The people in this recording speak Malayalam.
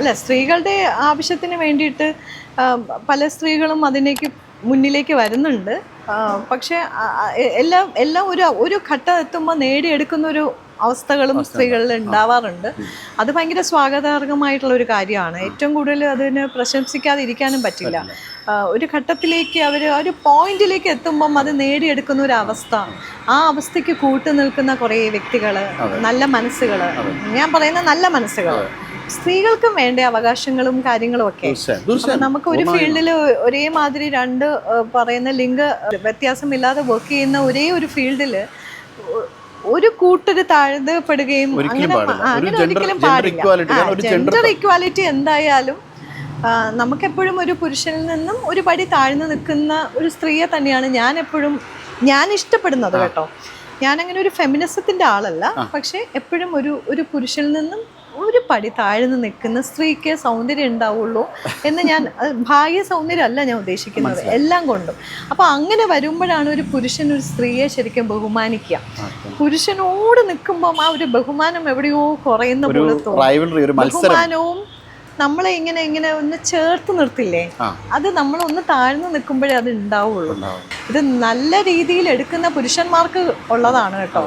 അല്ല, സ്ത്രീകളുടെ ആവശ്യത്തിന് വേണ്ടിയിട്ട് പല സ്ത്രീകളും അതിലേക്ക് മുന്നിലേക്ക് വരുന്നുണ്ട്. പക്ഷേ എല്ലാം എല്ലാം ഒരു ഘട്ടം എത്തുമ്പോൾ നേടിയെടുക്കുന്ന ഒരു അവസ്ഥകളും സ്ത്രീകളിൽ ഉണ്ടാവാറുണ്ട്. അത് ഭയങ്കര സ്വാഗതാർഹമായിട്ടുള്ള ഒരു കാര്യമാണ്. ഏറ്റവും കൂടുതൽ അതിന് പ്രശംസിക്കാതിരിക്കാനും പറ്റില്ല. ഒരു ഘട്ടത്തിലേക്ക് അവർ ഒരു പോയിന്റിലേക്ക് എത്തുമ്പം അത് നേടിയെടുക്കുന്ന ഒരു അവസ്ഥ, ആ അവസ്ഥയ്ക്ക് കൂട്ടു നിൽക്കുന്ന കുറേ വ്യക്തികൾ, നല്ല മനസ്സുകൾ, ഞാൻ പറയുന്ന നല്ല മനസ്സുകൾ, സ്ത്രീകൾക്കും വേണ്ട അവകാശങ്ങളും കാര്യങ്ങളും ഒക്കെ. നമുക്ക് ഒരു ഫീൽഡിൽ ഒരേ മാതിരി രണ്ട് പറയുന്ന ലിംഗ വ്യത്യാസമില്ലാതെ വർക്ക് ചെയ്യുന്ന ഒരേ ഒരു ഫീൽഡിൽ ഒരു കൂട്ടര് താഴ്ത്തപ്പെടുകയും അങ്ങനെ ഒരിക്കലും പാടില്ല. ജെൻഡർ ഇക്വാലിറ്റി എന്തായാലും നമുക്കെപ്പോഴും ഒരു പുരുഷനിൽ നിന്നും ഒരു പടി താഴ്ന്നു നിൽക്കുന്ന ഒരു സ്ത്രീയെ തന്നെയാണ് ഞാൻ ഇഷ്ടപ്പെടുന്നത് കേട്ടോ. ഞാനങ്ങനെ ഒരു ഫെമിനിസത്തിന്റെ ആളല്ല, പക്ഷെ എപ്പോഴും ഒരു പുരുഷനിൽ നിന്നും ഒരു പടി താഴ്ന്നു നിൽക്കുന്ന സ്ത്രീക്ക് സൗന്ദര്യം ഉണ്ടാവുള്ളൂ എന്ന് ഞാൻ, ഭാഗ്യ സൗന്ദര്യം അല്ല ഞാൻ ഉദ്ദേശിക്കുന്നത്, എല്ലാം കൊണ്ടും. അപ്പോൾ അങ്ങനെ വരുമ്പോഴാണ് ഒരു പുരുഷൻ ഒരു സ്ത്രീയെ ശരിക്കും ബഹുമാനിക്കുക. പുരുഷനോട് നിൽക്കുമ്പം ആ ഒരു ബഹുമാനം എവിടെയോ കുറയുന്ന പോലെ തോന്നും. ബഹുമാനവും നമ്മളെ ഇങ്ങനെ ഒന്ന് ചേർത്ത് നിർത്തില്ലേ, അത് നമ്മളൊന്ന് താഴ്ന്നു നിൽക്കുമ്പോഴേ അത് ഉണ്ടാവുള്ളൂ. ഇത് നല്ല രീതിയിൽ എടുക്കുന്ന പുരുഷന്മാർക്ക് ഉള്ളതാണ് കേട്ടോ.